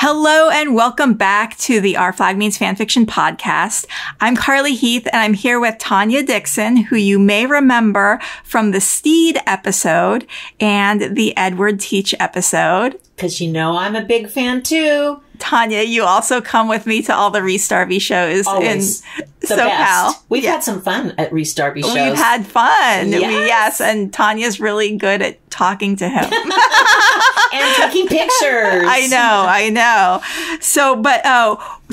Hello and welcome back to the Our Flag Means Fanfiction podcast. I'm Carly Heath and I'm here with Tanya Dickson, who you may remember from the Steed episode and the Edward Teach episode. Because you know I'm a big fan too. Tanya, you also come with me to all the Restarby shows Always. in The SoCal. best. We've had some fun at Restarby shows. We've had fun. Yes. And Tanya's really good at talking to him. And taking pictures. I know. So, but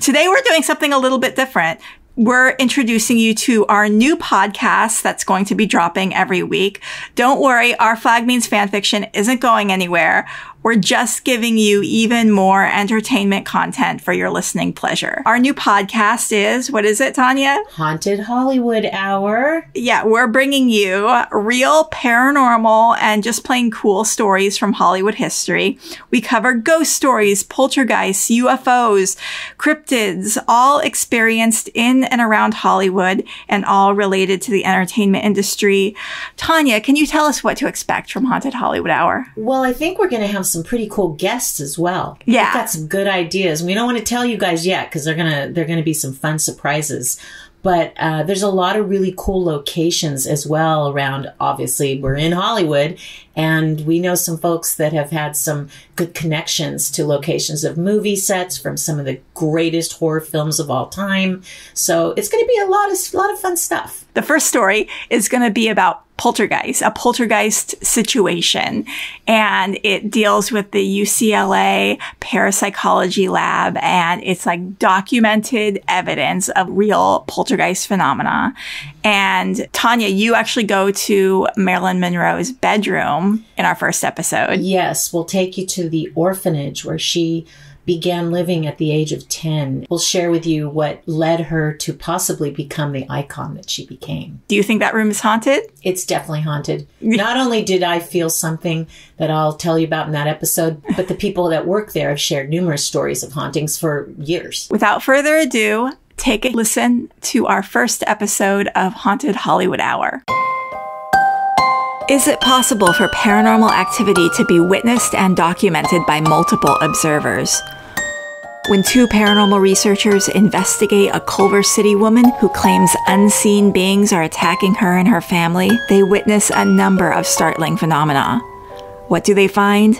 today we're doing something a little bit different. We're introducing you to our new podcast that's going to be dropping every week. Don't worry, Our Flag Means Fanfiction isn't going anywhere. We're just giving you even more entertainment content for your listening pleasure. Our new podcast is, what is it, Tanya? Haunted Hollywood Hour. Yeah, we're bringing you real paranormal and just plain cool stories from Hollywood history. We cover ghost stories, poltergeists, UFOs, cryptids, all experienced in and around Hollywood and all related to the entertainment industry. Tanya, can you tell us what to expect from Haunted Hollywood Hour? Well, I think we're going to have some pretty cool guests as well. Yeah. We've got some good ideas. We don't want to tell you guys yet because they're gonna be some fun surprises. But there's a lot of really cool locations as well around. Obviously, we're in Hollywood, and we know some folks that have had some good connections to locations of movie sets from some of the greatest horror films of all time. So it's going to be a lot of fun stuff. The first story is going to be about a poltergeist situation. And it deals with the UCLA parapsychology lab. And it's like documented evidence of real poltergeist phenomena. And Tanya, you actually go to Marilyn Monroe's bedroom in our first episode. Yes, we'll take you to the orphanage where she began living at the age of 10. We'll share with you what led her to possibly become the icon that she became. Do you think that room is haunted? It's definitely haunted. Not only did I feel something that I'll tell you about in that episode, but the people that work there have shared numerous stories of hauntings for years. Without further ado, take a listen to our first episode of Haunted Hollywood Hour. Is it possible for paranormal activity to be witnessed and documented by multiple observers? When two paranormal researchers investigate a Culver City woman who claims unseen beings are attacking her and her family, they witness a number of startling phenomena. What do they find?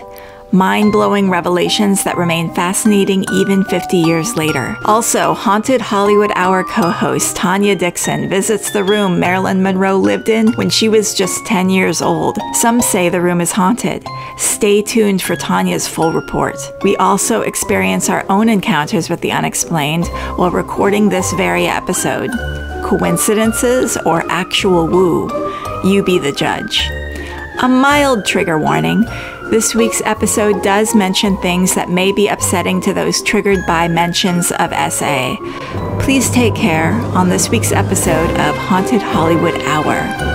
Mind-blowing revelations that remain fascinating even 50 years later. Also, Haunted Hollywood Hour co-host Tanya Dickson visits the room Marilyn Monroe lived in when she was just 10 years old. Some say the room is haunted. Stay tuned for Tanya's full report. We also experience our own encounters with the unexplained while recording this very episode. Coincidences or actual woo? You be the judge. A mild trigger warning. This week's episode does mention things that may be upsetting to those triggered by mentions of SA. Please take care on this week's episode of Haunted Hollywood Hour.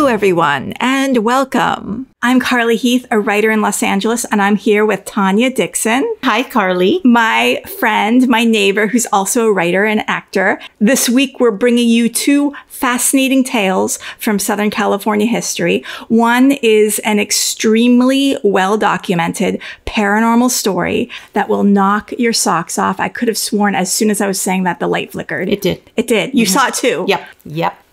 Everyone, and welcome. I'm Carly Heath, a writer in Los Angeles, and I'm here with Tanya Dickson. Hi, Carly. My friend, my neighbor, who's also a writer and actor. This week, we're bringing you two fascinating tales from Southern California history. One is an extremely well-documented paranormal story that will knock your socks off. I could have sworn as soon as I was saying that, the light flickered. It did. It did. You saw it too? Yep.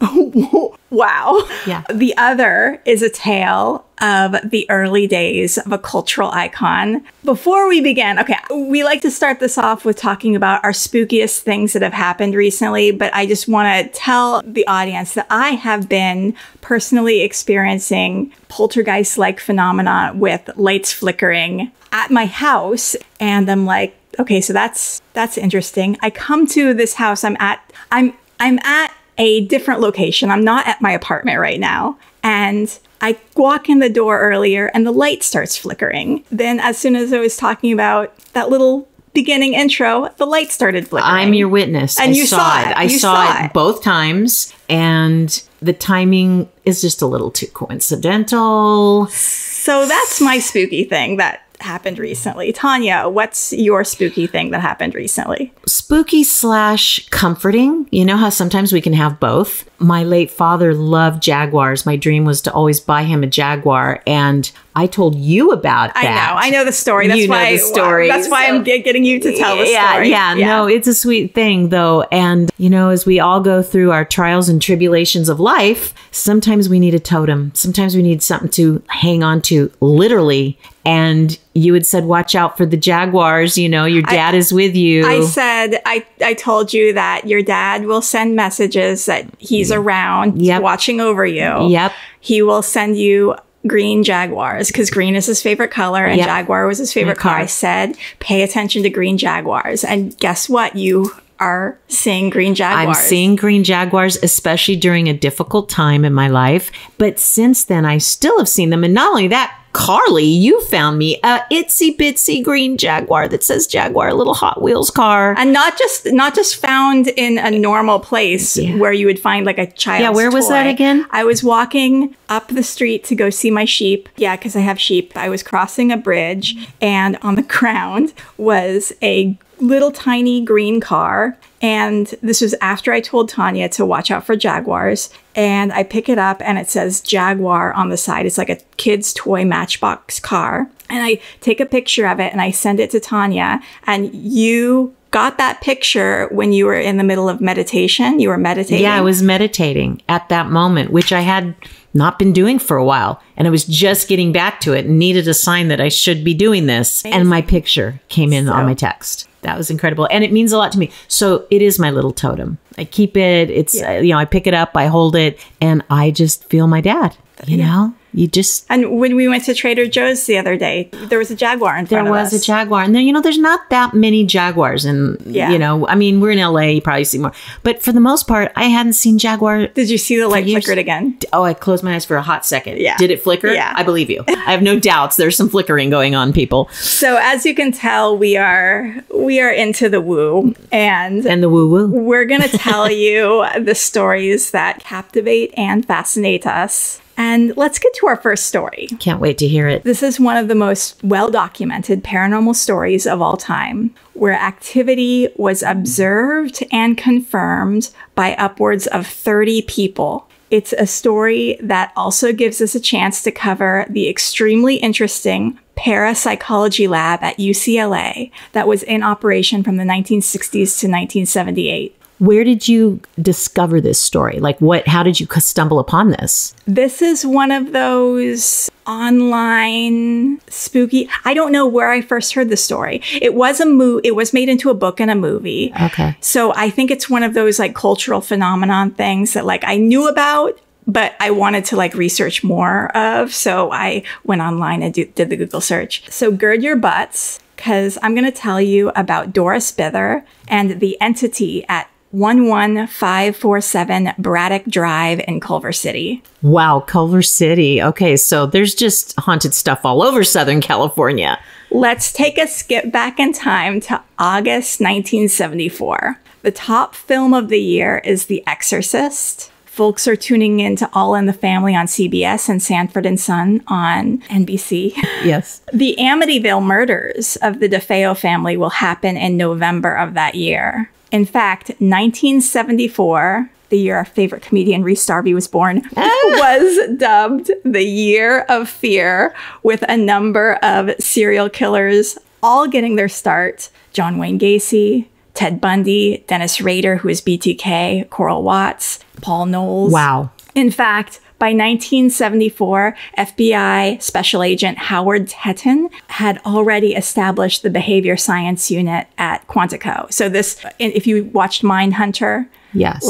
Wow. Yeah. The other is a tale of the early days of a cultural icon. Before we begin, we like to start this off with talking about our spookiest things that have happened recently, but I just want to tell the audience that I have been personally experiencing poltergeist-like phenomena with lights flickering at my house, and I'm like, okay, so that's interesting. I come to this house. I'm at a different location. I'm not at my apartment right now. And I walk in the door earlier and the light starts flickering. Then as soon as I was talking about that little beginning intro, the light started flickering. I'm your witness. And you saw it. I saw it both times. And the timing is just a little too coincidental. So that's my spooky thing that happened recently. Tanya, what's your spooky thing that happened recently? Spooky / comforting. You know how sometimes we can have both? My late father loved Jaguars. My dream was to always buy him a Jaguar. And I told you about that. I know the story. That's why the story. That's why I'm getting you to tell the story. Yeah. No, it's a sweet thing though. And as we all go through our trials and tribulations of life, sometimes we need a totem. Sometimes we need something to hang on to, literally. And you had said, watch out for the Jaguars. Your dad is with you. I said, I told you that your dad will send messages that he's around, watching over you. Yep. He will send you green Jaguars because green is his favorite color and Jaguar was his favorite car. I said, pay attention to green Jaguars. And guess what? You are seeing green Jaguars. I'm seeing green Jaguars, especially during a difficult time in my life. But since then, I still have seen them. And not only that, Carly, you found me a itsy bitsy green Jaguar that says Jaguar, a little Hot Wheels car. And not just found in a normal place where you would find like a child's Yeah, where was that again? I was walking up the street to go see my sheep. Yeah, because I have sheep. I was crossing a bridge and on the ground was a little tiny green car. And this was after I told Tanya to watch out for Jaguars. And I pick it up and it says Jaguar on the side. It's like a kid's toy Matchbox car. And I take a picture of it and I send it to Tanya. And you got that picture when you were in the middle of meditation. You were meditating. Yeah, I was meditating at that moment, which I had not been doing for a while. And I was just getting back to it and needed a sign that I should be doing this. Amazing. And my picture came in on my text. That was incredible. And it means a lot to me. So it is my little totem. I keep it. It's, I pick it up, I hold it, and I just feel my dad, you know? You just... And when we went to Trader Joe's the other day, there was a Jaguar in front of us. There was a Jaguar. And then, there's not that many Jaguars. And, I mean, we're in LA, you probably see more. But for the most part, I hadn't seen Jaguar. Did you see the light flickered again? Oh, I closed my eyes for a hot second. Yeah. Did it flicker? Yeah. I believe you. I have no doubts. There's some flickering going on, people. So as you can tell, we are into the woo. And the woo-woo. We're going to tell you the stories that captivate and fascinate us. And let's get to our first story. Can't wait to hear it. This is one of the most well-documented paranormal stories of all time, where activity was observed and confirmed by upwards of 30 people. It's a story that also gives us a chance to cover the extremely interesting parapsychology lab at UCLA that was in operation from the 1960s to 1978. Where did you discover this story? How did you stumble upon this? This is one of those online spooky... I don't know where I first heard the story. It was it was made into a book and a movie. Okay. So I think it's one of those cultural phenomenon things that I knew about, but I wanted to research more of. So I went online and did the Google search. So gird your butts, because I'm going to tell you about Doris Bither and the entity at 11547 Braddock Drive in Culver City. Wow, Culver City. Okay, so there's just haunted stuff all over Southern California. Let's take a skip back in time to August 1974. The top film of the year is The Exorcist. Folks are tuning in to All in the Family on CBS and Sanford and Son on NBC. Yes. The Amityville murders of the DeFeo family will happen in November of that year. In fact, 1974, the year our favorite comedian Rhys Darby was born, was dubbed the Year of Fear, with a number of serial killers all getting their start. John Wayne Gacy, Ted Bundy, Dennis Rader, who is BTK, Coral Watts, Paul Knowles. Wow. In fact, by 1974, FBI Special Agent Howard Tetton had already established the behavior science unit at Quantico. So this, if you watched Mindhunter, yes,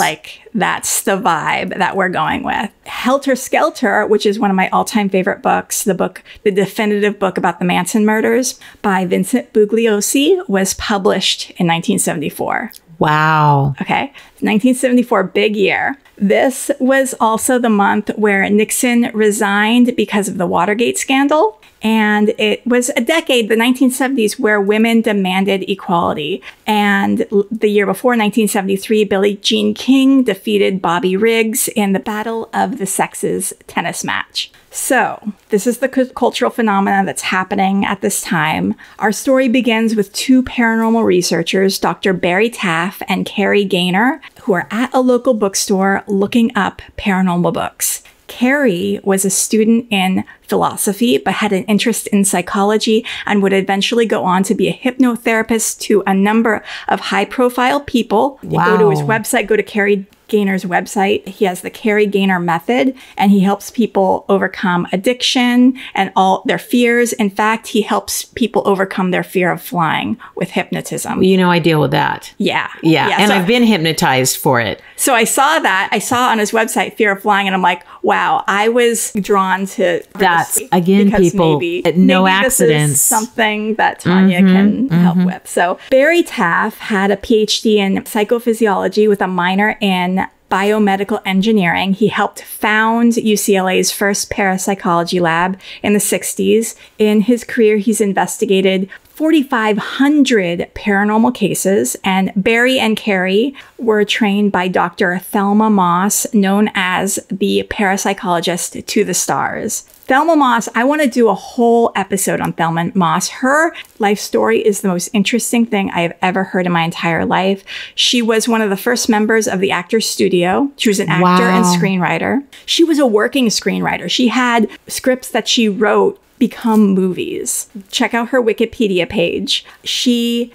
that's the vibe that we're going with. Helter Skelter, which is one of my all-time favorite books, the definitive book about the Manson murders by Vincent Bugliosi, was published in 1974. Wow. Okay. 1974, big year. This was also the month where Nixon resigned because of the Watergate scandal. And it was a decade, the 1970s, where women demanded equality. And the year before, 1973, Billie Jean King defeated Bobby Riggs in the Battle of the Sexes tennis match. So this is the cultural phenomena that's happening at this time. Our story begins with two paranormal researchers, Dr. Barry Taff and Carrie Gaynor, who are at a local bookstore looking up paranormal books. Carrie was a student in philosophy, but had an interest in psychology and would eventually go on to be a hypnotherapist to a number of high-profile people. Wow. You go to his website, go to Carrie Gaynor's website. He has the Carrie Gaynor method, and he helps people overcome addiction and all their fears. In fact, he helps people overcome their fear of flying with hypnotism. You know, I deal with that. Yeah. And So I've been hypnotized for it. So I saw that. I saw on his website, Fear of Flying, and I'm like, wow, I was drawn to That's, this again, because people, no accidents. This is something that Tanya can help with. So Barry Taff had a PhD in psychophysiology with a minor in biomedical engineering. He helped found UCLA's first parapsychology lab in the 60s. In his career, he's investigated 4,500 paranormal cases, and Barry and Carrie were trained by Dr. Thelma Moss, known as the parapsychologist to the stars. Thelma Moss, I want to do a whole episode on Thelma Moss. Her life story is the most interesting thing I have ever heard in my entire life. She was one of the first members of the Actors Studio. She was an actor and screenwriter. She was a working screenwriter. She had scripts that she wrote become movies. Check out her Wikipedia page.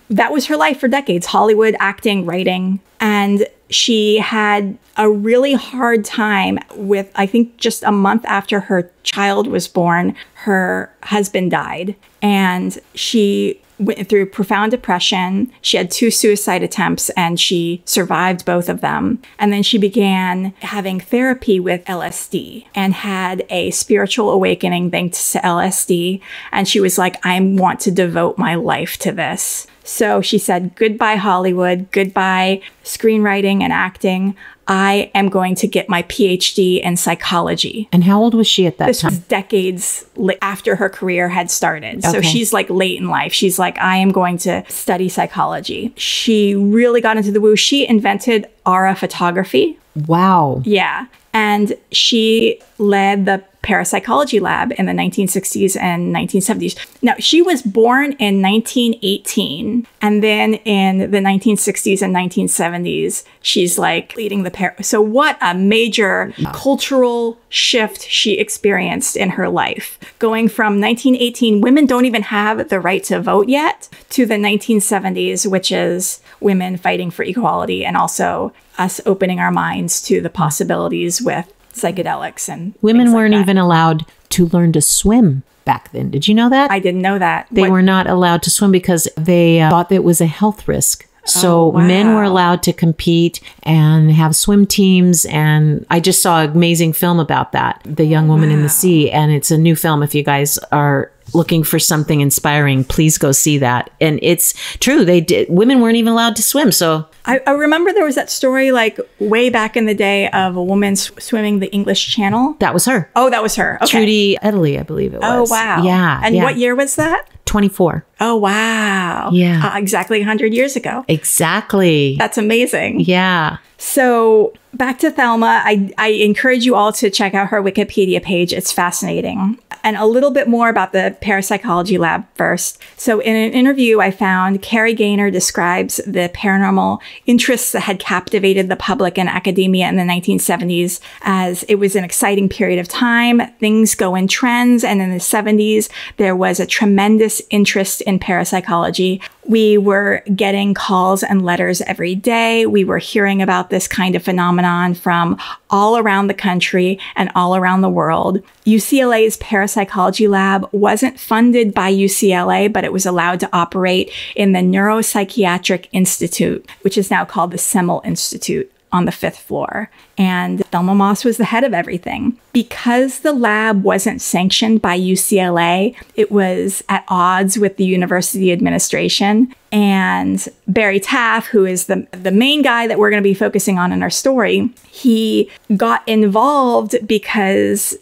That was her life for decades, Hollywood, acting, writing, and she had a really hard time with, I think just a month after her child was born, her husband died, and she went through profound depression. She had 2 suicide attempts and she survived both of them. And then she began having therapy with LSD and had a spiritual awakening thanks to LSD. And she was like, I want to devote my life to this. So she said, goodbye Hollywood, goodbye screenwriting and acting. I am going to get my PhD in psychology. And how old was she at that time? This was decades after her career had started. So she's like late in life. She's like, I am going to study psychology. She really got into the woo. She invented aura photography. Wow. Yeah. And she led the parapsychology lab in the 1960s and 1970s. Now, she was born in 1918, and then in the 1960s and 1970s, she's like leading the So what a major cultural shift she experienced in her life. Going from 1918, women don't even have the right to vote yet, to the 1970s, which is women fighting for equality, and also us opening our minds to the possibilities with psychedelics and women weren't even allowed to learn to swim back then. Did you know that? I didn't know that. They were not allowed to swim because they thought that it was a health risk. So men were allowed to compete and have swim teams. And I just saw an amazing film about that, The Young Woman in the Sea. And it's a new film. If you guys are looking for something inspiring, please go see that. And it's true. Women weren't even allowed to swim. So I remember there was that story like way back in the day of a woman swimming the English Channel. That was her. Oh, that was her. Okay. Trudy Edley, I believe it was. Oh, wow. Yeah. And what year was that? 24. Oh, wow. Yeah. Exactly 100 years ago. Exactly. That's amazing. Yeah. So back to Thelma, I encourage you all to check out her Wikipedia page. It's fascinating. And a little bit more about the parapsychology lab first. So in an interview I found, Carrie Gaynor describes the paranormal interests that had captivated the public and academia in the 1970s as it was an exciting period of time. Things go in trends. And in the 70s, there was a tremendous interest in parapsychology. We were getting calls and letters every day. We were hearing about this kind of phenomenon from all around the country and all around the world. UCLA's parapsychology lab wasn't funded by UCLA, but it was allowed to operate in the Neuropsychiatric Institute, which is now called the Semel Institute on the 5th floor. And Thelma Moss was the head of everything. Because the lab wasn't sanctioned by UCLA, it was at odds with the university administration. And Barry Taff, who is the main guy that we're going to be focusing on in our story, he got involved because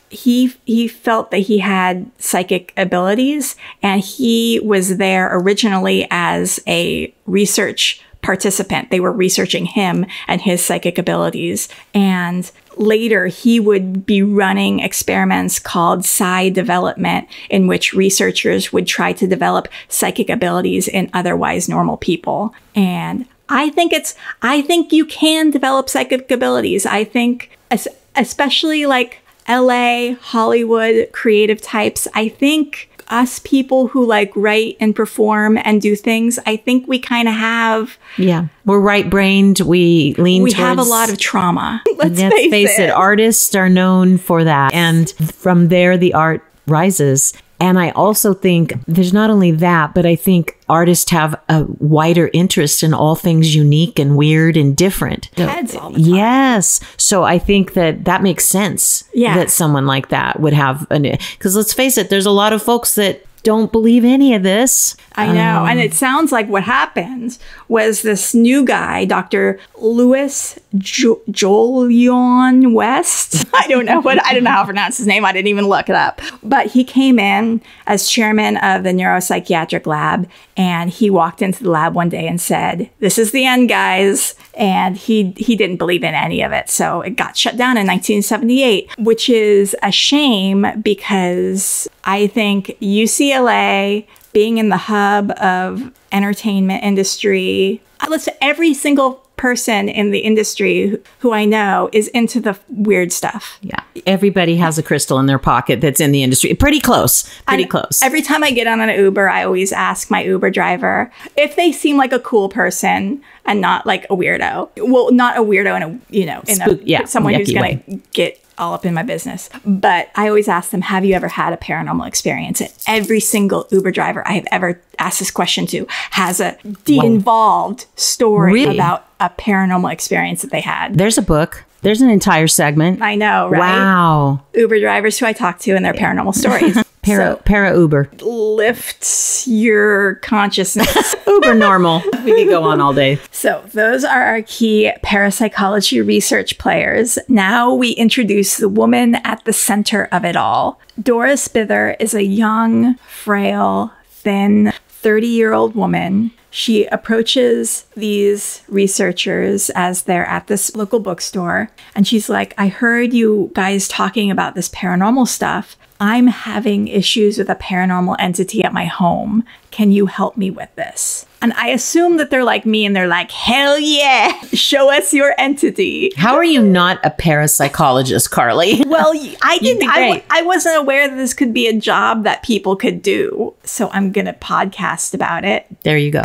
he felt that he had psychic abilities, and he was there originally as a research participant. They were researching him and his psychic abilities. And later, he would be running experiments called psi development, in which researchers would try to develop psychic abilities in otherwise normal people. And I think you can develop psychic abilities. I think, especially like LA, Hollywood, creative types, I think us people who like write and perform and do things, I think we kind of have... Yeah. We're right-brained. We lean towards... We have a lot of trauma. Let's face it. Artists are known for that. And from there, the art rises. And I also think there's not only that, but I think artists have a wider interest in all things unique and weird and different. Heads all the time. Yes. So I think that makes sense that someone like that would have because let's face it, there's a lot of folks that don't believe any of this. I know. And it sounds like what happened was this new guy, Dr. Louis Jolion West. I don't know how to pronounce his name. I didn't even look it up. But he came in as chairman of the neuropsychiatric lab, and he walked into the lab one day and said, "This is the end, guys." And he didn't believe in any of it. So it got shut down in 1978, which is a shame because I think UCLA, being in the hub of entertainment industry, every single person in the industry who I know is into the weird stuff. Yeah. Everybody has a crystal in their pocket that's in the industry. Pretty close. Close. Every time I get on an Uber, I always ask my Uber driver if they seem like a cool person and not like a weirdo. Well, not a weirdo someone who's going to get all up in my business. But I always ask them, have you ever had a paranormal experience? And every single Uber driver I have ever asked this question to has a involved story about a paranormal experience that they had. There's a book. There's an entire segment. I know, right? Wow. Uber drivers who I talk to and their paranormal stories. Para Uber. Lifts your consciousness. Uber normal. We could go on all day. So those are our key parapsychology research players. Now we introduce the woman at the center of it all. Doris Bither is a young, frail, thin, 30-year-old woman. She approaches these researchers as they're at this local bookstore, and she's like, "I heard you guys talking about this paranormal stuff. I'm having issues with a paranormal entity at my home. Can you help me with this?" And I assume that they're like me and they're like, "Hell yeah, show us your entity." How are you not a parapsychologist, Carly? Well, I wasn't aware that this could be a job that people could do. So I'm going to podcast about it. There you go.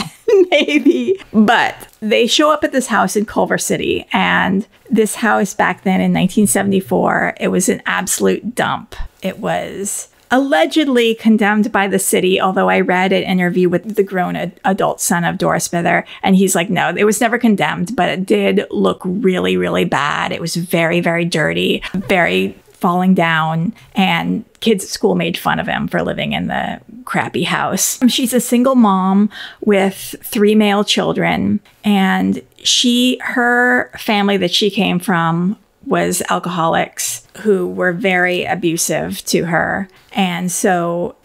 Maybe. But they show up at this house in Culver City. And this house back then in 1974, it was an absolute dump. It was allegedly condemned by the city, although I read an interview with the grown adult son of Doris Bither, and he's like, no, it was never condemned, but it did look really, really bad. It was very, very dirty, very falling down, and kids at school made fun of him for living in the crappy house. She's a single mom with 3 male children, and her family that she came from was alcoholics who were very abusive to her. And so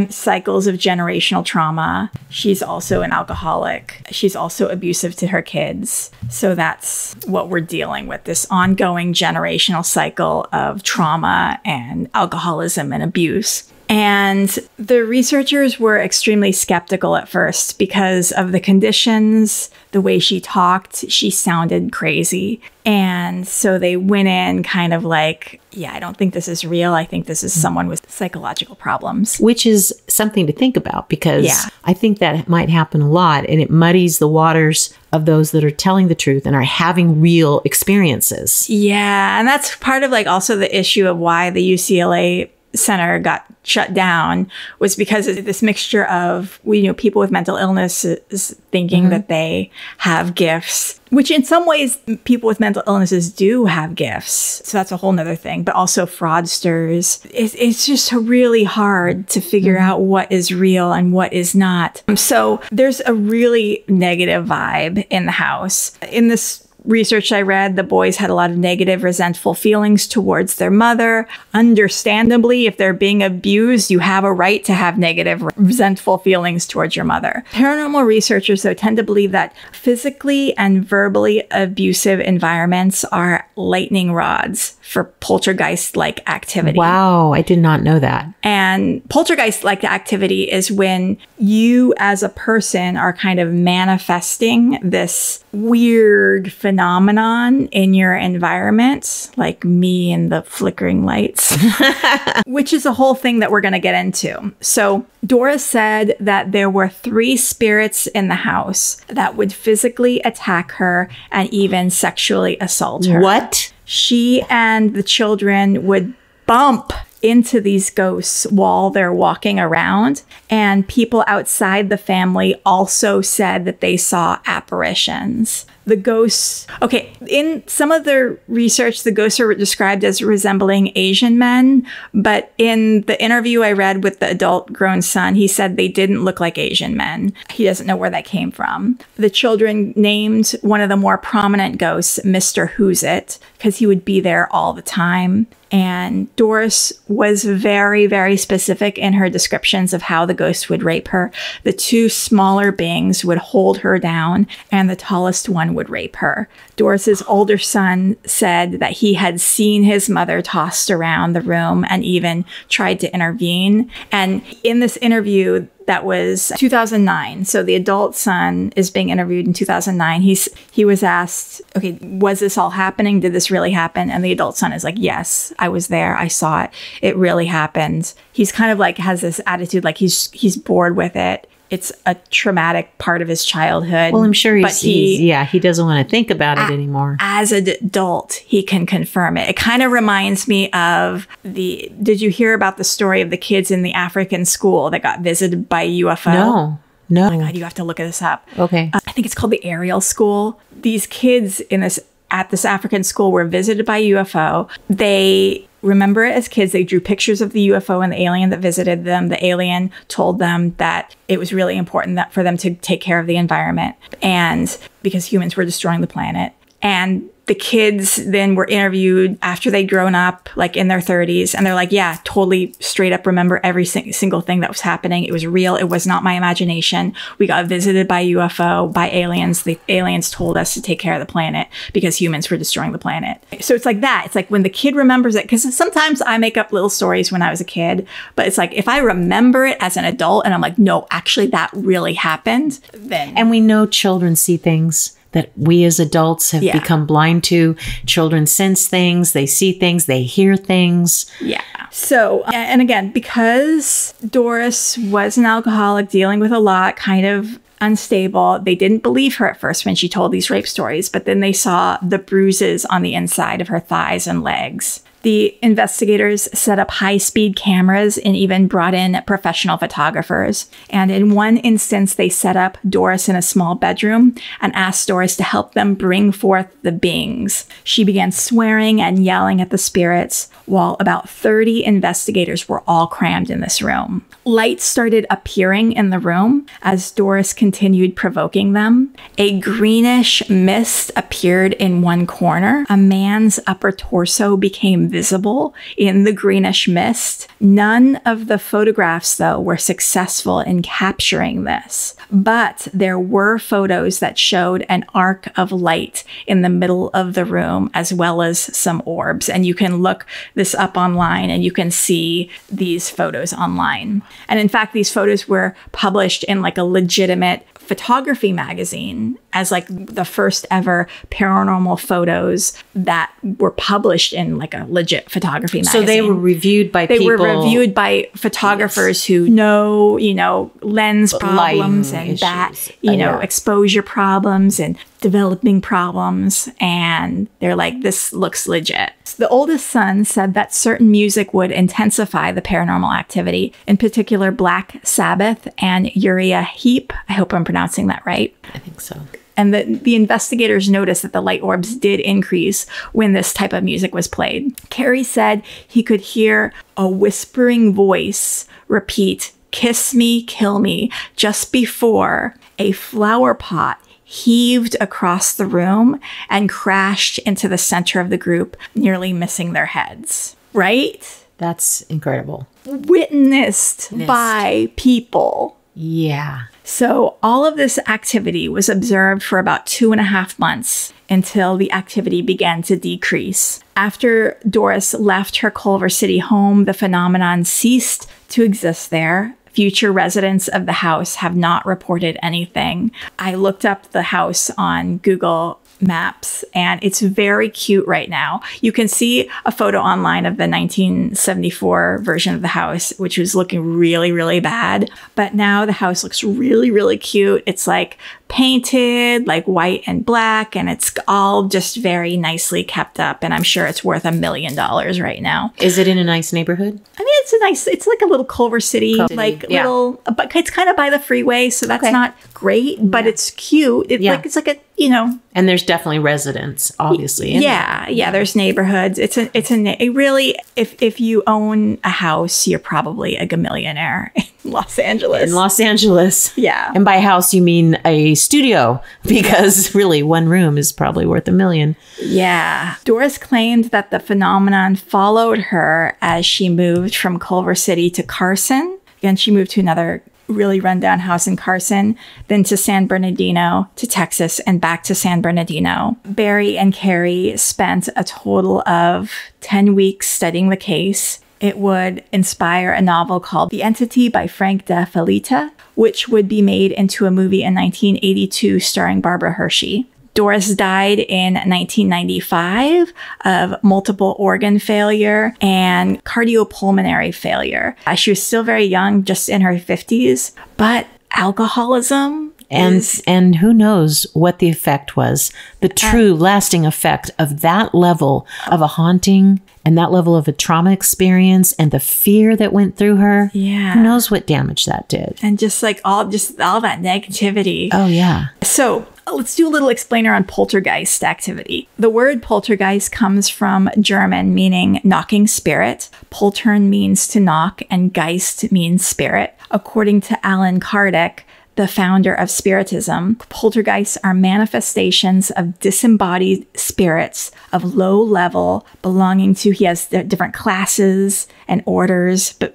cycles of generational trauma. She's also an alcoholic. She's also abusive to her kids. So that's what we're dealing with, this ongoing generational cycle of trauma and alcoholism and abuse. And the researchers were extremely skeptical at first because of the conditions, the way she talked. She sounded crazy. And so they went in kind of like, yeah, I don't think this is real. I think this is someone with psychological problems. Which is something to think about because I think that might happen a lot, and it muddies the waters of those that are telling the truth and are having real experiences. Yeah. And that's part of like also the issue of why the UCLA Center got shut down was because of this mixture of, people with mental illnesses thinking that they have gifts, which in some ways people with mental illnesses do have gifts. So that's a whole nother thing, but also fraudsters. It's just really hard to figure out what is real and what is not. So there's a really negative vibe in the house. In this research I read, the boys had a lot of negative, resentful feelings towards their mother. Understandably, if they're being abused, you have a right to have negative, resentful feelings towards your mother. Paranormal researchers, though, tend to believe that physically and verbally abusive environments are lightning rods for poltergeist-like activity. Wow, I did not know that. And poltergeist-like activity is when you as a person are kind of manifesting this weird phenomenon in your environment, like me and the flickering lights, which is a whole thing that we're going to get into. So Doris said that there were 3 spirits in the house that would physically attack her and even sexually assault her. What? She and the children would bump into these ghosts while they're walking around. And people outside the family also said that they saw apparitions. The ghosts, in some of the research, the ghosts are described as resembling Asian men. But in the interview I read with the adult grown son, he said they didn't look like Asian men. He doesn't know where that came from. The children named one of the more prominent ghosts Mr. Who's It, because he would be there all the time. And Doris was very, very specific in her descriptions of how the ghost would rape her. The 2 smaller beings would hold her down, and the tallest one would rape her. Doris's older son said that he had seen his mother tossed around the room and even tried to intervene. And in this interview, that was 2009. So the adult son is being interviewed in 2009. He was asked, okay, was this all happening? Did this really happen? And the adult son is like, yes, I was there. I saw it. It really happened. He's kind of like has this attitude like he's bored with it. It's a traumatic part of his childhood. Well, I'm sure he doesn't want to think about it anymore. As an adult, he can confirm it. It kind of reminds me of did you hear about the story of the kids in the African school that got visited by a UFO? No. Oh my God, you have to look this up. Okay. I think it's called the Ariel School. These kids at this African school were visited by a UFO. They remember it as kids. They drew pictures of the UFO and the alien that visited them. The alien told them that it was really important for them to take care of the environment, and because humans were destroying the planet. And the kids then were interviewed after they'd grown up, like in their 30s. And they're like, yeah, totally straight up remember every single thing that was happening. It was real. It was not my imagination. We got visited by UFO, by aliens. The aliens told us to take care of the planet because humans were destroying the planet. So it's like that. It's like when the kid remembers it, because sometimes I make up little stories when I was a kid, but it's like if I remember it as an adult and I'm like, no, actually that really happened, then. And we know children see things that we as adults have become blind to. Children sense things, they see things, they hear things. Yeah. So, and again, because Doris was an alcoholic dealing with a lot, kind of unstable, they didn't believe her at first when she told these rape stories, but then they saw the bruises on the inside of her thighs and legs. The investigators set up high-speed cameras and even brought in professional photographers. And in one instance, they set up Doris in a small bedroom and asked Doris to help them bring forth the beings. She began swearing and yelling at the spirits, while about 30 investigators were all crammed in this room. Lights started appearing in the room as Doris continued provoking them. A greenish mist appeared in one corner. A man's upper torso became visible in the greenish mist. None of the photographs, though, were successful in capturing this. But there were photos that showed an arc of light in the middle of the room, as well as some orbs. And you can look this up online and you can see these photos online. And in fact, these photos were published in like a legitimate photography magazine as like the first ever paranormal photos that were published in like a legit photography So magazine. they were reviewed by They people. were reviewed by photographers who know, lens problems Lighting and issues. exposure problems and developing problems. And they're like, this looks legit. The oldest son said that certain music would intensify the paranormal activity, in particular Black Sabbath and Uriah Heep. I hope I'm pronouncing that right. I think so. And the investigators noticed that the light orbs did increase when this type of music was played. Carey said he could hear a whispering voice repeat, "Kiss me, kill me," just before a flower pot heaved across the room and crashed into the center of the group, nearly missing their heads. Right? That's incredible. Witnessed by people. Yeah. So all of this activity was observed for about 2.5 months until the activity began to decrease. After Doris left her Culver City home, the phenomenon ceased to exist there. Future residents of the house have not reported anything. I looked up the house on Google Maps and it's very cute right now. You can see a photo online of the 1974 version of the house, which was looking really, really bad. But now the house looks really, really cute. It's like painted like white and black, and it's all just very nicely kept up. And I'm sure it's worth $1 million right now. Is it in a nice neighborhood? I mean, it's like a little Culver City, little, but it's kind of by the freeway. So that's not great, but it's cute. It's like a, And there's definitely residents, obviously. Yeah. There's neighborhoods. It really, if you own a house, you're probably a gamillionaire in Los Angeles. In Los Angeles. Yeah. And by house, you mean a studio, because really one room is probably worth $1 million. Yeah. Doris claimed that the phenomenon followed her as she moved from Culver City to Carson. Again, she moved to another really rundown house in Carson, then to San Bernardino, to Texas, and back to San Bernardino. Barry and Carey spent a total of 10 weeks studying the case. It would inspire a novel called The Entity by Frank De Felitta, which would be made into a movie in 1982 starring Barbara Hershey. Doris died in 1995 of multiple organ failure and cardiopulmonary failure. She was still very young, just in her 50s, but alcoholism. And who knows what the effect was, the true lasting effect of that level of a haunting and that level of a trauma experience and the fear that went through her. Yeah. Who knows what damage that did. And just all that negativity. Oh, yeah. So let's do a little explainer on poltergeist activity. The word poltergeist comes from German, meaning knocking spirit. Poltern means to knock, and Geist means spirit. According to Alan Kardec, the founder of Spiritism, poltergeists are manifestations of disembodied spirits of low level belonging to, he has different classes and orders, but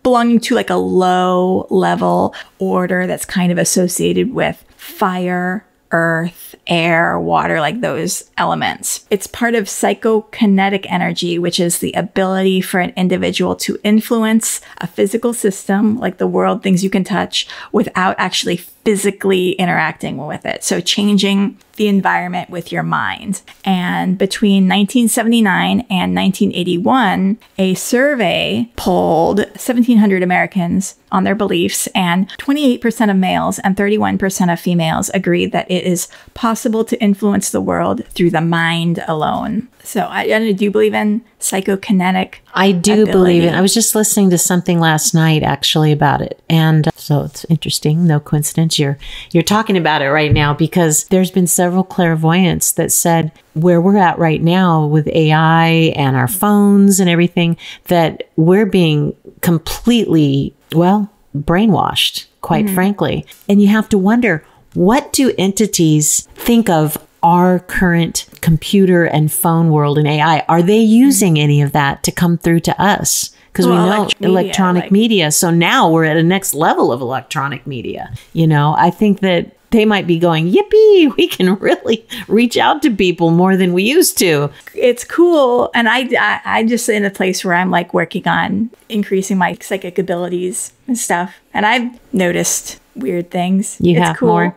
belonging to like a low level order that's kind of associated with fire, earth, air, water, like those elements. It's part of psychokinetic energy, which is the ability for an individual to influence a physical system, like the world, things you can touch, without actually physically interacting with it. So changing the environment with your mind. And between 1979 and 1981, a survey polled 1,700 Americans on their beliefs, and 28% of males and 31% of females agreed that it is possible to influence the world through the mind alone. So I do believe in psychokinetic I do ability. believe it. I was just listening to something last night actually about it. And so it's interesting. No coincidence. You're talking about it right now, because there's been several clairvoyants that said where we're at right now with AI and our phones and everything, that we're being completely, brainwashed, quite frankly. And you have to wonder, what do entities think of our current computer and phone world and AI? Are they using any of that to come through to us? Because we know electronic media. So now we're at a next level of electronic media. I think that they might be going, yippee, we can really reach out to people more than we used to. It's cool. And I'm just in a place where I'm like working on increasing my psychic abilities and stuff. And I've noticed weird things. You're more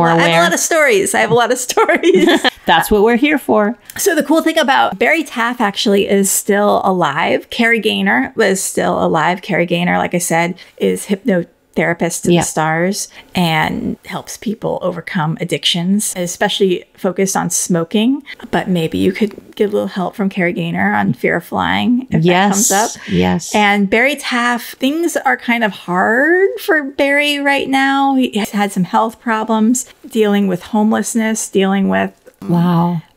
aware. I have a lot of stories. That's what we're here for. So the cool thing about Barry Taff actually is still alive. Carrie Gaynor was still alive. Carrie Gaynor, like I said, is hypnotherapist to the stars and helps people overcome addictions, especially focused on smoking. But maybe you could get a little help from Carrie Gaynor on fear of flying if that comes up. Yes. And Barry Taff, things are kind of hard for Barry right now. He has had some health problems, dealing with homelessness, dealing with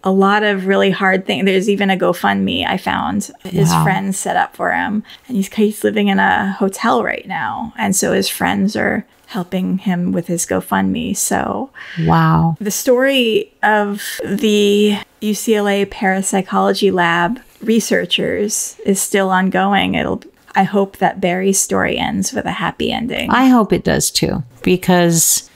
a lot of really hard things. There's even a GoFundMe I found his friends set up for him. And he's living in a hotel right now. And so his friends are helping him with his GoFundMe. So the story of the UCLA Parapsychology Lab researchers is still ongoing. I hope that Barry's story ends with a happy ending. I hope it does too, because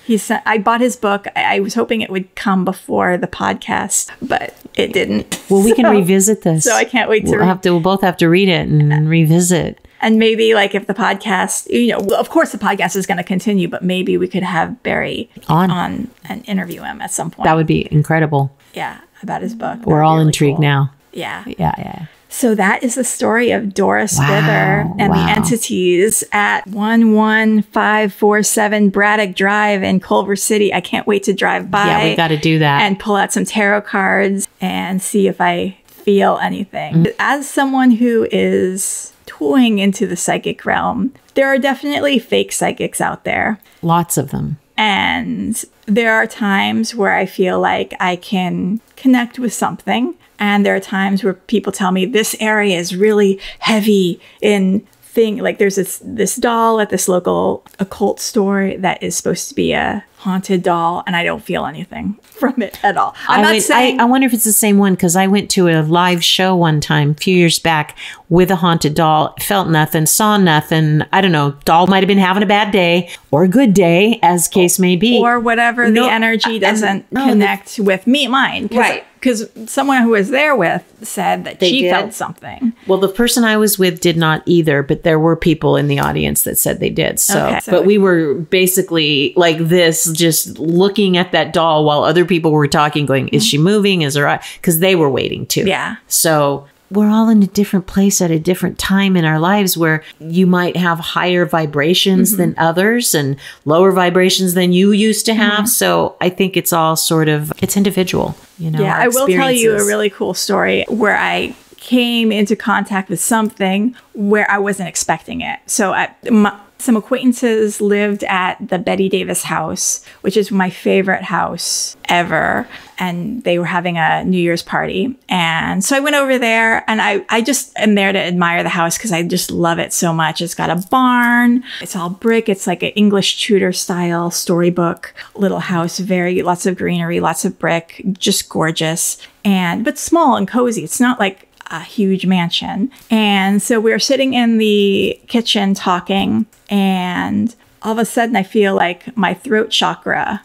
I bought his book. I was hoping it would come before the podcast, but it didn't. Well, we can revisit this. So I can't wait to. We'll both have to read it and revisit. And maybe, like, if the podcast, of course the podcast is going to continue, but maybe we could have Barry on and interview him at some point. That would be incredible. Yeah, about his book. We're all intrigued now. Yeah. So that is the story of Doris Wither and the entities at 11547 Braddock Drive in Culver City. I can't wait to drive by. Yeah, we got to do that. And pull out some tarot cards and see if I feel anything. As someone who is toying into the psychic realm, there are definitely fake psychics out there. Lots of them. And there are times where I feel like I can connect with something. And there are times where people tell me this area is really heavy in thing. Like there's this doll at this local occult store that is supposed to be a haunted doll, and I don't feel anything from it at all. I wonder if it's the same one, because I went to a live show one time a few years back with a haunted doll, felt nothing, saw nothing. I don't know. Doll might have been having a bad day or a good day, as case may be. Or whatever, the energy doesn't connect with mine. Right. Because someone who was there with said that she felt something. Well, the person I was with did not either, but there were people in the audience that said they did. So but we were basically like this, just looking at that doll while other people were talking, going, is she moving? Is her eye? Because they were waiting too. Yeah. So we're all in a different place at a different time in our lives, where you might have higher vibrations than others and lower vibrations than you used to have. So I think it's all it's individual, Yeah, I will tell you a really cool story where I came into contact with something where I wasn't expecting it. So some acquaintances lived at the Betty Davis house, which is my favorite house ever. And they were having a New Year's party. And so I went over there, and I just am there to admire the house because I just love it so much. It's got a barn. It's all brick. It's like an English Tudor style storybook little house. Lots of greenery, lots of brick, just gorgeous. But small and cozy. It's not like a huge mansion. And so we were sitting in the kitchen talking, and all of a sudden I feel like my throat chakra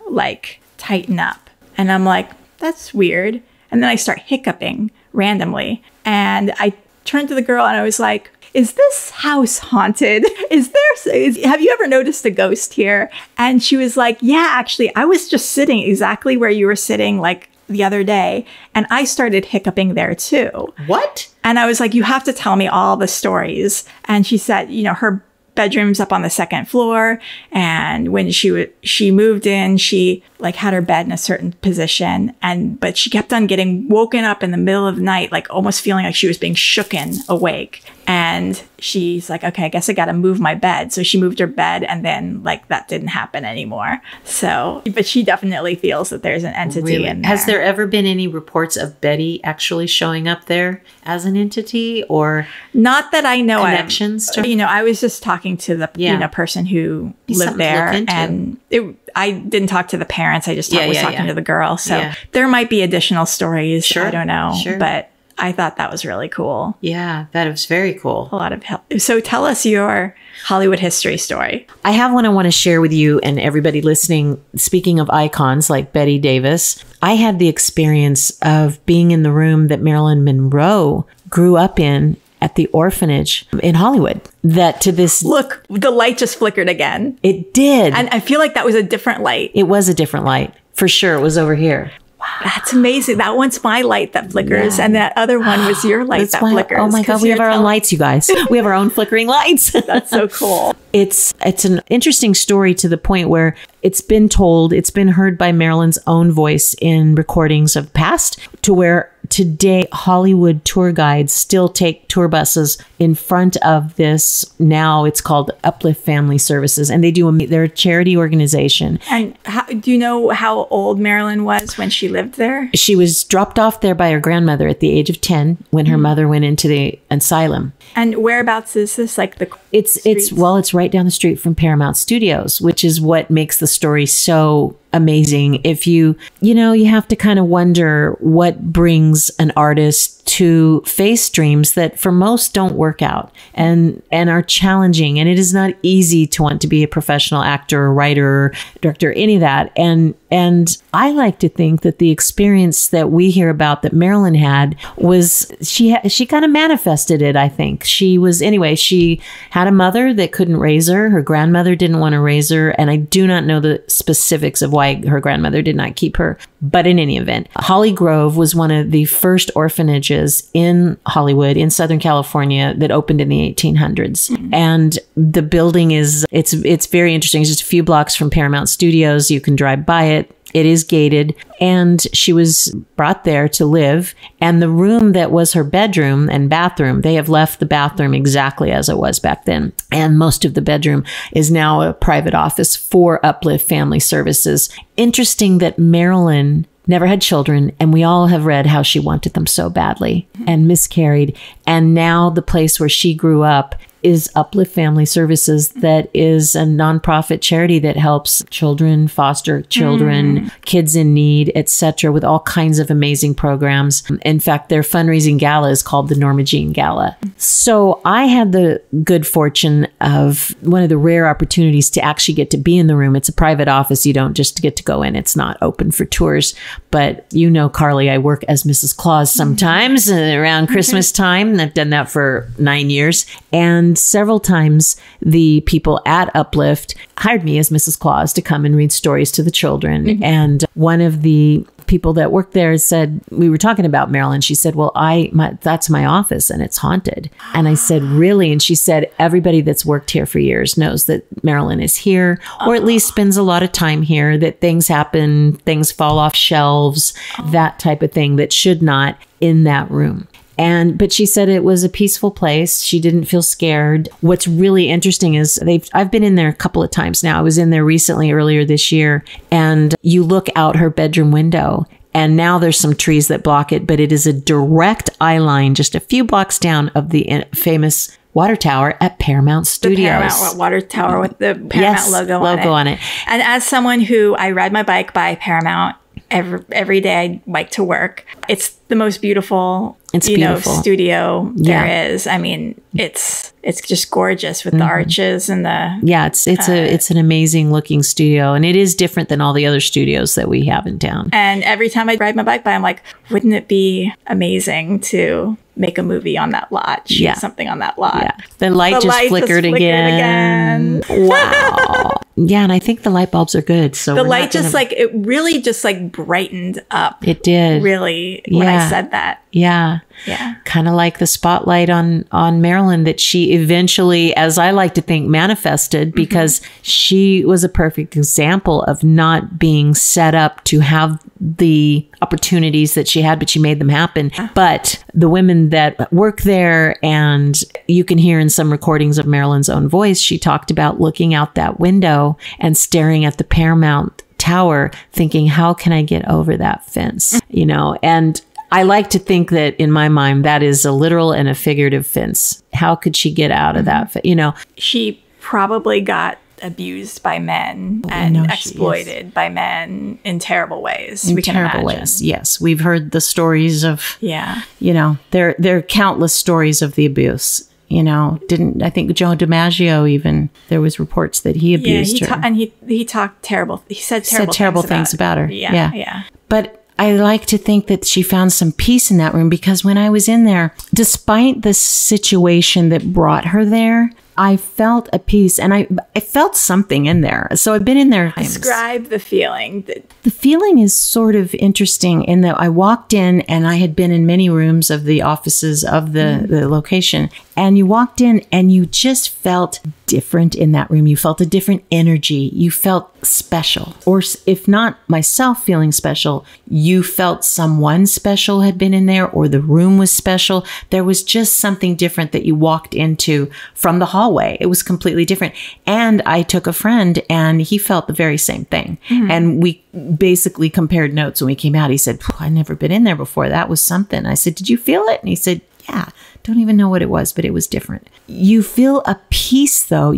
tighten up, and I'm like, that's weird. And then I start hiccuping randomly, and I turned to the girl and I was like, is this house haunted? Have you ever noticed a ghost here? And she was like, yeah, actually, I was just sitting exactly where you were sitting the other day, and I started hiccuping there too. What? And I was like, you have to tell me all the stories. And she said, her bedroom's up on the second floor, and when she moved in, she had her bed in a certain position, but she kept on getting woken up in the middle of the night, almost feeling like she was being shooken awake. And she's like, okay, I guess I got to move my bed. So she moved her bed, and then that didn't happen anymore. So, but she definitely feels that there's an entity in there. Has there ever been any reports of Betty actually showing up there as an entity, or not that I know connections of? I was just talking to the person who lived there, and I didn't talk to the parents. I just was talking to the girl. So there might be additional stories. Sure. I don't know, but I thought that was really cool. Yeah, that was very cool. A lot of help. So tell us your Hollywood history story. I have one I want to share with you and everybody listening. Speaking of icons like Betty Davis, I had the experience of being in the room that Marilyn Monroe grew up in at the orphanage in Hollywood. Look, the light just flickered again. It did. And I feel like that was a different light. It was a different light. For sure. It was over here. That's amazing. That one's my light that flickers, and that other one was your light that flickers. Oh my God, we have our own lights, you guys. We have our own flickering lights. That's so cool. It's an interesting story to the point where it's been told, it's been heard by Marilyn's own voice in recordings of past, to where today Hollywood tour guides still take tour buses in front of this. Now it's called Uplift Family Services, and they're a charity organization. And do you know how old Marilyn was when she lived there? She was dropped off there by her grandmother at the age of 10 when her mother went into the asylum. And whereabouts is this? Like it's right down the street from Paramount Studios, which is what makes the story so amazing. If you have to kind of wonder what brings an artist to face dreams that for most don't work out and are challenging. And it is not easy to want to be a professional actor or writer or director, any of that. And I like to think that the experience that we hear about that Marilyn had was she kind of manifested it. I think she had a mother that couldn't raise her. Her grandmother didn't want to raise her. And I do not know the specifics of why her grandmother did not keep her. But in any event, Holly Grove was one of the first orphanages in Hollywood, in Southern California, that opened in the 1800s. And the building it's very interesting. It's just a few blocks from Paramount Studios. You can drive by it. It is gated, and she was brought there to live. And the room that was her bedroom and bathroom, they have left the bathroom exactly as it was back then. And most of the bedroom is now a private office for Uplift Family Services. Interesting that Marilyn never had children, and we all have read how she wanted them so badly and miscarried. And now the place where she grew up is Uplift Family Services, that is a nonprofit charity that helps children, foster children, kids in need, etc., with all kinds of amazing programs. In fact, their fundraising gala is called the Norma Jean Gala. So I had the good fortune of one of the rare opportunities to actually get to be in the room. It's a private office. You don't just get to go in. It's not open for tours. But Carly, I work as Mrs. Claus sometimes around Christmas time. I've done that for 9 years. And several times the people at Uplift hired me as Mrs. Claus to come and read stories to the children. And one of the people that worked there said, we were talking about Marilyn. She said, well, that's my office and it's haunted. And I said, really? And she said, everybody that's worked here for years knows that Marilyn is here, or at least spends a lot of time here, that things happen, things fall off shelves, that type of thing that should not in that room. But she said it was a peaceful place. She didn't feel scared. What's really interesting is I've been in there a couple of times now. I was in there recently, earlier this year, and you look out her bedroom window, and now there's some trees that block it, but it is a direct eye line just a few blocks down of the famous water tower at Paramount Studios. The Paramount water tower with the Paramount logo on it. And as someone who, I ride my bike by Paramount every day I bike to work, it's the most beautiful studio there is. I mean, it's just gorgeous with the arches and the it's an amazing looking studio, and it is different than all the other studios that we have in town. And every time I ride my bike by, I'm like, wouldn't it be amazing to make a movie on that lot, shoot something on that lot? Yeah. The light just flickered again. Wow. Yeah, and I think the light bulbs are good. So the light it really just brightened up. It did. Really, when I said that. Yeah. Yeah. Kind of like the spotlight on Marilyn that she eventually, as I like to think, manifested, because she was a perfect example of not being set up to have the opportunities that she had, but she made them happen. But the women that work there, and you can hear in some recordings of Marilyn's own voice, she talked about looking out that window and staring at the Paramount Tower, thinking, how can I get over that fence? And I like to think that in my mind, that is a literal and a figurative fence. How could she get out of that? She probably got abused by men and exploited by men in terrible ways. In terrible ways. Yes. We've heard the stories of, there are countless stories of the abuse. I think Joe DiMaggio even, there was reports that he abused her. And he talked terrible. He said terrible things about her. Yeah. But I like to think that she found some peace in that room, because when I was in there, despite the situation that brought her there, I felt a peace, and I felt something in there. So I've been in there. Describe the feeling. The feeling is sort of interesting in that I walked in, and I had been in many rooms of the offices of the location. And you walked in and you just felt different in that room. You felt a different energy. You felt special. Or if not myself feeling special, you felt someone special had been in there, or the room was special. There was just something different that you walked into from the hallway. It was completely different. And I took a friend and he felt the very same thing. And we basically compared notes when we came out. He said, I'd never been in there before. That was something. I said, did you feel it? And he said, yeah. Don't even know what it was, but it was different. You feel a peace, though.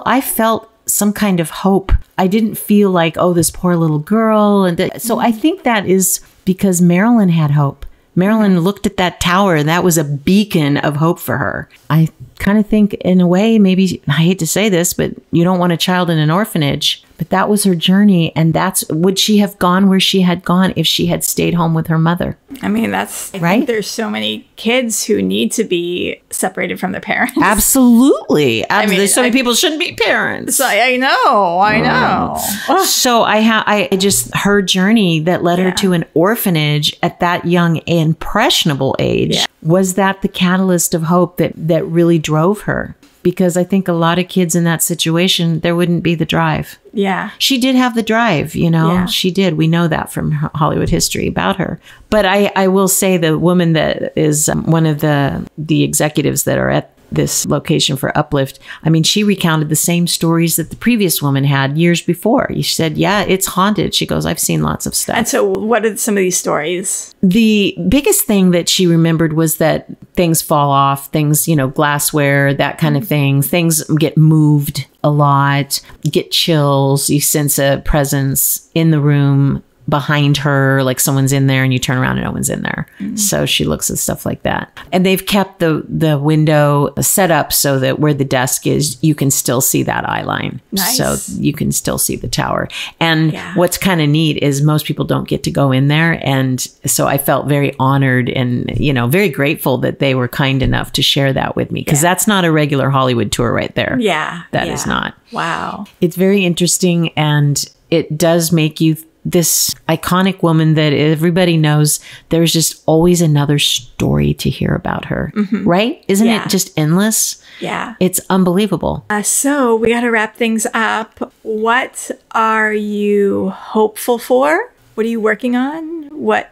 I felt some kind of hope. I didn't feel like, oh, this poor little girl. So I think that is because Marilyn had hope. Marilyn looked at that tower, and that was a beacon of hope for her. I kind of think, in a way, maybe, I hate to say this, but you don't want a child in an orphanage. But that was her journey. And would she have gone where she had gone if she had stayed home with her mother? I mean, that's right. I think there's so many kids who need to be separated from their parents. Absolutely. I mean, there's so many people shouldn't be parents. So I know. So I just, her journey that led her to an orphanage at that young, impressionable age, was that the catalyst of hope that really drove her? Because I think a lot of kids in that situation, there wouldn't be the drive. Yeah. She did have the drive, She did. We know that from Hollywood history about her. But I will say the woman that is one of the executives that are at this location for Uplift, I mean, she recounted the same stories that the previous woman had years before. She said, yeah, it's haunted. She goes, I've seen lots of stuff. And so what are some of these stories? The biggest thing that she remembered was that things fall off, things, glassware, that kind of thing. Things get moved a lot, get chills. You sense a presence in the room behind her, like someone's in there, and you turn around and no one's in there. So she looks at stuff like that. And they've kept the window set up so that where the desk is, you can still see that eye line. Nice. So you can still see the tower. And what's kind of neat is most people don't get to go in there. And so I felt very honored and, very grateful that they were kind enough to share that with me, because that's not a regular Hollywood tour right there. Yeah. That is not. Wow. It's very interesting, and it does make you this iconic woman that everybody knows. There's just always another story to hear about her, right? Isn't it just endless? Yeah. It's unbelievable. So we got to wrap things up. What are you hopeful for? What are you working on? What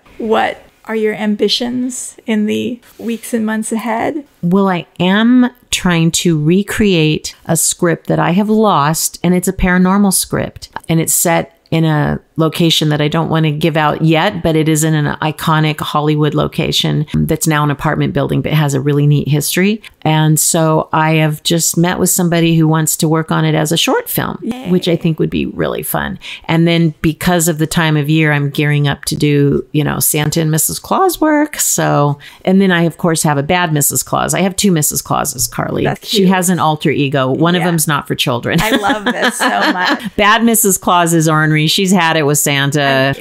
are your ambitions in the weeks and months ahead? Well, I am trying to recreate a script that I have lost, and it's a paranormal script, and it's set in a location that I don't want to give out yet, but it is in an iconic Hollywood location that's now an apartment building, but has a really neat history. And so I have just met with somebody who wants to work on it as a short film, which I think would be really fun. And then because of the time of year, I'm gearing up to do, Santa and Mrs. Claus work. So, and then I, of course, have a bad Mrs. Claus. I have two Mrs. Clauses, Carly. That's cute. She has an alter ego. One of them's not for children. I love this so much. Bad Mrs. Claus is ornery. She's had it with Santa.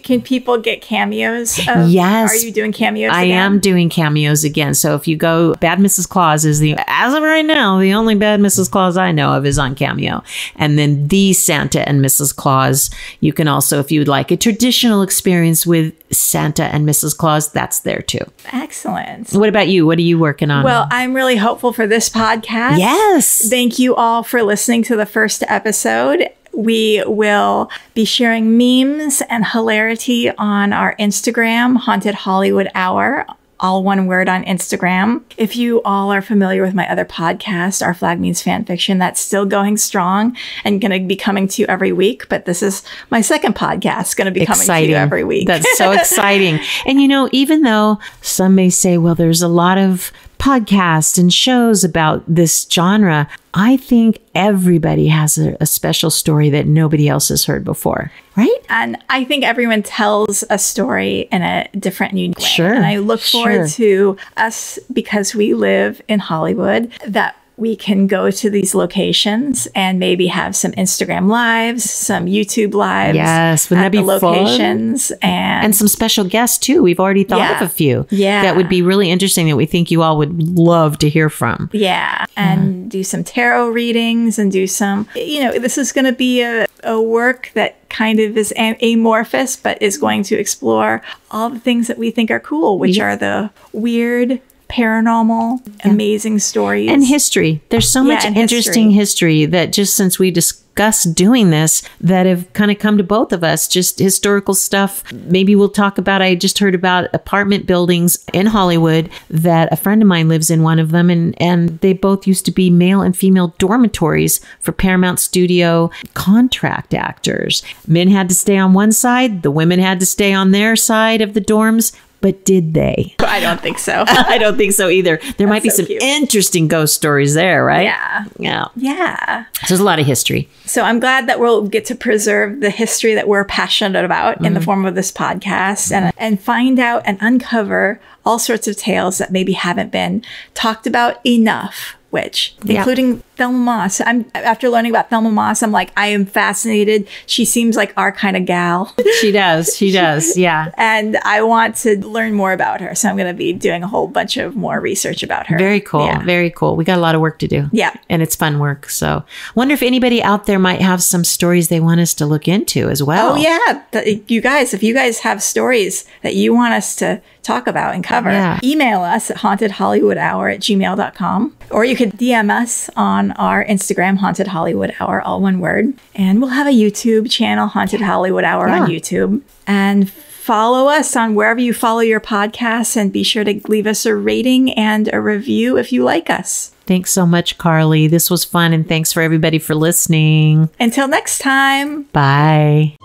Can people get cameos? Yes. Are you doing cameos I again? am doing cameos again. So if you go, Bad Mrs. Claus is as of right now, the only Bad Mrs. Claus I know of is on Cameo. And then the Santa and Mrs. Claus, you can also, if you would like a traditional experience with Santa and Mrs. Claus, that's there too. Excellent. What about you? What are you working on? Well, I'm really hopeful for this podcast. Yes. Thank you all for listening to the first episode. We will be sharing memes and hilarity on our Instagram, Haunted Hollywood Hour, all one word on Instagram. If you all are familiar with my other podcast, Our Flag Means Fanfiction, that's still going strong and going to be coming to you every week. But this is my second podcast, going to be coming to you every week. That's so exciting. And even though some may say, well, there's a lot of podcasts and shows about this genre, I think everybody has a special story that nobody else has heard before, right? And I think everyone tells a story in a different and unique way. Sure. And I look forward to us, because we live in Hollywood, that we can go to these locations and maybe have some Instagram lives, some YouTube lives. Yes, wouldn't that be the locations fun? And some special guests too. We've already thought of a few. Yeah. That would be really interesting that we think you all would love to hear from. Yeah. And do some tarot readings and do some, this is going to be a work that kind of is amorphous, but is going to explore all the things that we think are cool, which are the weird, paranormal, amazing stories. And history. There's so much interesting history that just since we discussed doing this that have kind of come to both of us, just historical stuff. Maybe we'll talk about, I just heard about apartment buildings in Hollywood that a friend of mine lives in one of them. And they both used to be male and female dormitories for Paramount Studio contract actors. Men had to stay on one side. The women had to stay on their side of the dorms. But did they? I don't think so. I don't think so either. There might be some interesting ghost stories there, right? Yeah. So there's a lot of history. So I'm glad that we'll get to preserve the history that we're passionate about in the form of this podcast and find out and uncover all sorts of tales that maybe haven't been talked about enough. Including Thelma Moss. After learning about Thelma Moss, I'm like, I am fascinated. She seems like our kind of gal. She does. Yeah. And I want to learn more about her. So I'm going to be doing a whole bunch of more research about her. Very cool. Yeah. Very cool. We got a lot of work to do. Yeah. And it's fun work. So wonder if anybody out there might have some stories they want us to look into as well. Oh, yeah. You guys, if you guys have stories that you want us to talk about and cover, email us at hauntedhollywoodhour@gmail.com. Or you could DM us on our Instagram, Haunted Hollywood Hour, all one word. And we'll have a YouTube channel, Haunted Hollywood Hour on YouTube. And follow us on wherever you follow your podcasts, and be sure to leave us a rating and a review if you like us. Thanks so much, Carly. This was fun, and thanks for everybody for listening. Until next time. Bye.